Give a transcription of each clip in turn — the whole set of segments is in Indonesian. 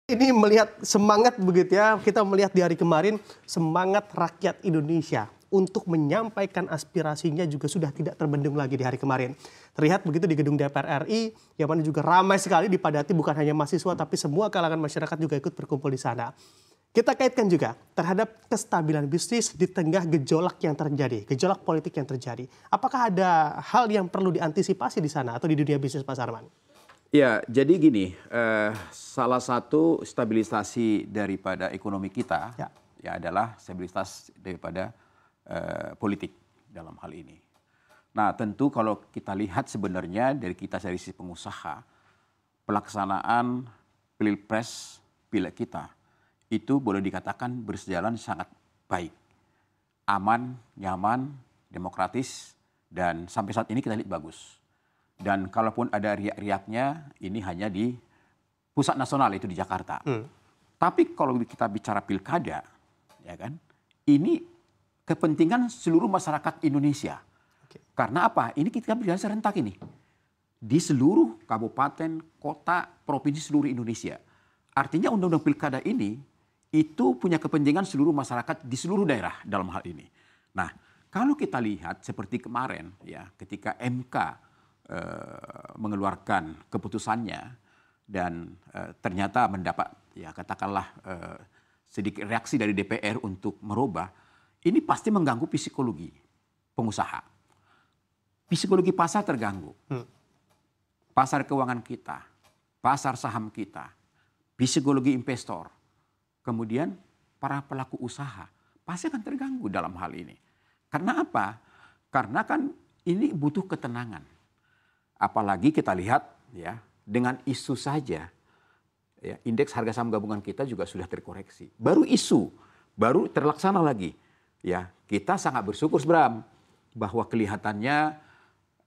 Ini melihat semangat begitu ya, kita melihat di hari kemarin semangat rakyat Indonesia untuk menyampaikan aspirasinya juga sudah tidak terbendung lagi di hari kemarin. Terlihat begitu di gedung DPR RI, yang mana juga ramai sekali dipadati bukan hanya mahasiswa tapi semua kalangan masyarakat juga ikut berkumpul di sana. Kita kaitkan juga terhadap kestabilan bisnis di tengah gejolak yang terjadi, gejolak politik yang terjadi. Apakah ada hal yang perlu diantisipasi di sana atau di dunia bisnis, Pak Sarman? Ya, jadi gini, salah satu stabilisasi daripada ekonomi kita ya adalah stabilitas daripada politik dalam hal ini. Nah, tentu kalau kita lihat sebenarnya dari sisi pengusaha, pelaksanaan pilpres pileg kita itu boleh dikatakan berjalan sangat baik, aman, nyaman, demokratis, dan sampai saat ini kita lihat bagus. Dan kalaupun ada riak-riaknya, ini hanya di pusat nasional, itu di Jakarta. Tapi kalau kita bicara pilkada, ya kan, ini kepentingan seluruh masyarakat Indonesia. Karena apa? Ini kita berjalan serentak ini. Di seluruh kabupaten, kota, provinsi seluruh Indonesia. Artinya undang-undang pilkada ini, itu punya kepentingan seluruh masyarakat di seluruh daerah dalam hal ini. Nah, kalau kita lihat seperti kemarin, ya, ketika MK mengeluarkan keputusannya dan ternyata mendapat ya katakanlah sedikit reaksi dari DPR untuk merubah, ini pasti mengganggu psikologi pengusaha. Psikologi pasar terganggu. Pasar keuangan kita, pasar saham kita, psikologi investor, kemudian para pelaku usaha pasti akan terganggu dalam hal ini. Karena apa? Karena kan ini butuh ketenangan. Apalagi kita lihat ya dengan isu saja ya, indeks harga saham gabungan kita juga sudah terkoreksi. Baru isu, baru terlaksana lagi. Ya, kita sangat bersyukur Bram bahwa kelihatannya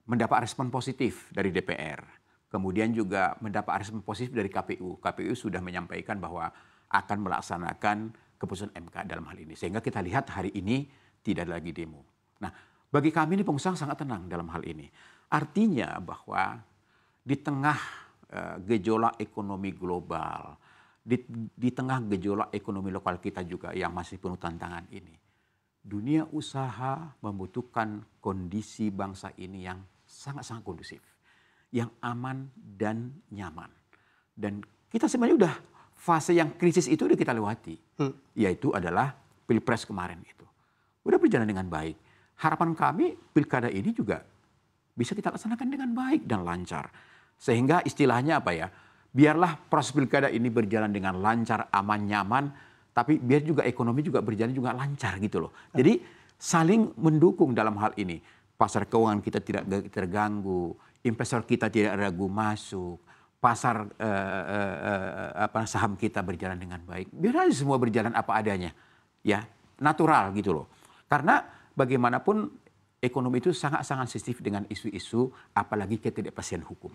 mendapat respon positif dari DPR. Kemudian juga mendapat respon positif dari KPU. KPU sudah menyampaikan bahwa akan melaksanakan keputusan MK dalam hal ini. Sehingga kita lihat hari ini tidak ada lagi demo. Nah, bagi kami ini pengusaha sangat tenang dalam hal ini. Artinya bahwa di tengah gejolak ekonomi global, di tengah gejolak ekonomi lokal kita juga yang masih penuh tantangan ini, dunia usaha membutuhkan kondisi bangsa ini yang sangat-sangat kondusif, yang aman dan nyaman. Dan kita sebenarnya udah fase yang krisis itu udah kita lewati, yaitu adalah pilpres kemarin itu. Udah berjalan dengan baik. Harapan kami pilkada ini juga bisa kita laksanakan dengan baik dan lancar. Sehingga istilahnya apa ya, biarlah proses pilkada ini berjalan dengan lancar, aman, nyaman, tapi biar juga ekonomi juga berjalan juga lancar gitu loh. Jadi saling mendukung dalam hal ini. Pasar keuangan kita tidak terganggu, investor kita tidak ragu masuk, pasar saham kita berjalan dengan baik. Biar aja semua berjalan apa adanya, ya natural gitu loh. Karena bagaimanapun ekonomi itu sangat-sangat sensitif dengan isu-isu, apalagi ketidakpastian hukum.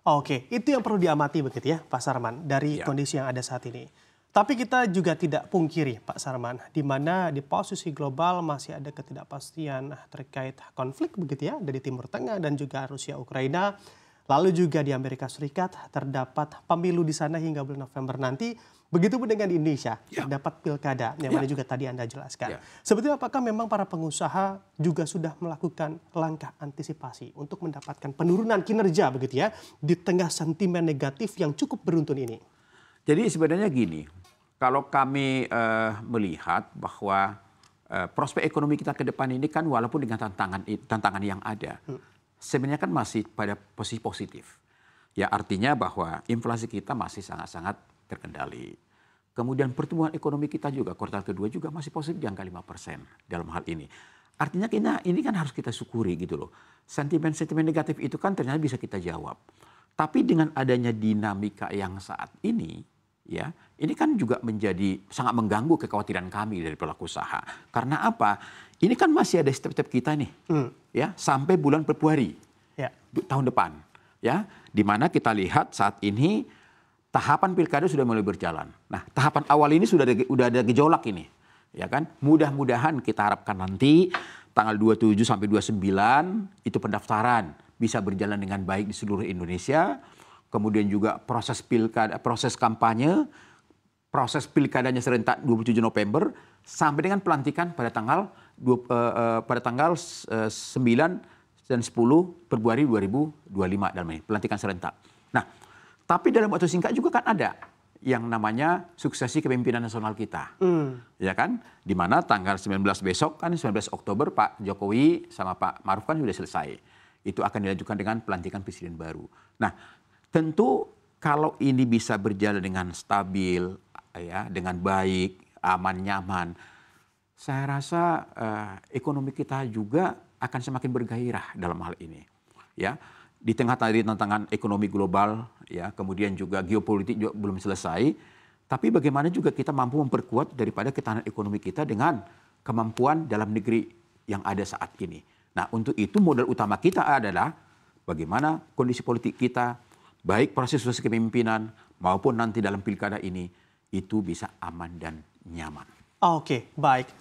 Oke, itu yang perlu diamati begitu ya, Pak Sarman, dari kondisi yang ada saat ini. Tapi kita juga tidak pungkiri, Pak Sarman, di mana di posisi global masih ada ketidakpastian terkait konflik begitu ya, dari Timur Tengah dan juga Rusia Ukraina. Lalu juga di Amerika Serikat terdapat pemilu di sana hingga bulan November nanti. Begitupun dengan di Indonesia, terdapat pilkada yang mana juga tadi Anda jelaskan. Sebetulnya apakah memang para pengusaha juga sudah melakukan langkah antisipasi untuk mendapatkan penurunan kinerja begitu ya di tengah sentimen negatif yang cukup beruntun ini? Jadi sebenarnya gini, kalau kami melihat bahwa prospek ekonomi kita ke depan ini kan walaupun dengan tantangan yang ada, sebenarnya kan masih pada posisi positif. Ya artinya bahwa inflasi kita masih sangat-sangat terkendali. Kemudian pertumbuhan ekonomi kita juga kuartal kedua juga masih positif di angka 5% dalam hal ini. Artinya ini kan harus kita syukuri gitu loh. Sentimen-sentimen negatif itu kan ternyata bisa kita jawab. Tapi dengan adanya dinamika yang saat ini, ya ini kan juga menjadi sangat mengganggu kekhawatiran kami dari pelaku usaha. Karena apa? Ini kan masih ada step-step kita nih, ya sampai bulan Februari tahun depan, ya di mana kita lihat saat ini tahapan pilkada sudah mulai berjalan. Nah, tahapan awal ini sudah ada gejolak ini, ya kan? Mudah-mudahan kita harapkan nanti tanggal 27 sampai 29 itu pendaftaran bisa berjalan dengan baik di seluruh Indonesia. Kemudian juga proses pilkada, proses kampanye proses pilkadanya serentak 27 November sampai dengan pelantikan pada tanggal 9 dan 10 Februari 2025 dalam ini, pelantikan serentak. Nah, tapi dalam waktu singkat juga kan ada yang namanya suksesi kepemimpinan nasional kita. Ya kan? Di mana tanggal 19 besok kan 19 Oktober Pak Jokowi sama Pak Maruf kan sudah selesai. Itu akan dilanjutkan dengan pelantikan presiden baru. Nah, tentu kalau ini bisa berjalan dengan stabil ya, dengan baik, aman, nyaman, saya rasa ekonomi kita juga akan semakin bergairah dalam hal ini. Ya, di tengah tadi tantangan ekonomi global, ya, kemudian juga geopolitik juga belum selesai, tapi bagaimana juga kita mampu memperkuat daripada ketahanan ekonomi kita dengan kemampuan dalam negeri yang ada saat ini. Nah, untuk itu modal utama kita adalah bagaimana kondisi politik kita, baik proses kepemimpinan maupun nanti dalam pilkada ini, itu bisa aman dan nyaman. Oke, baik.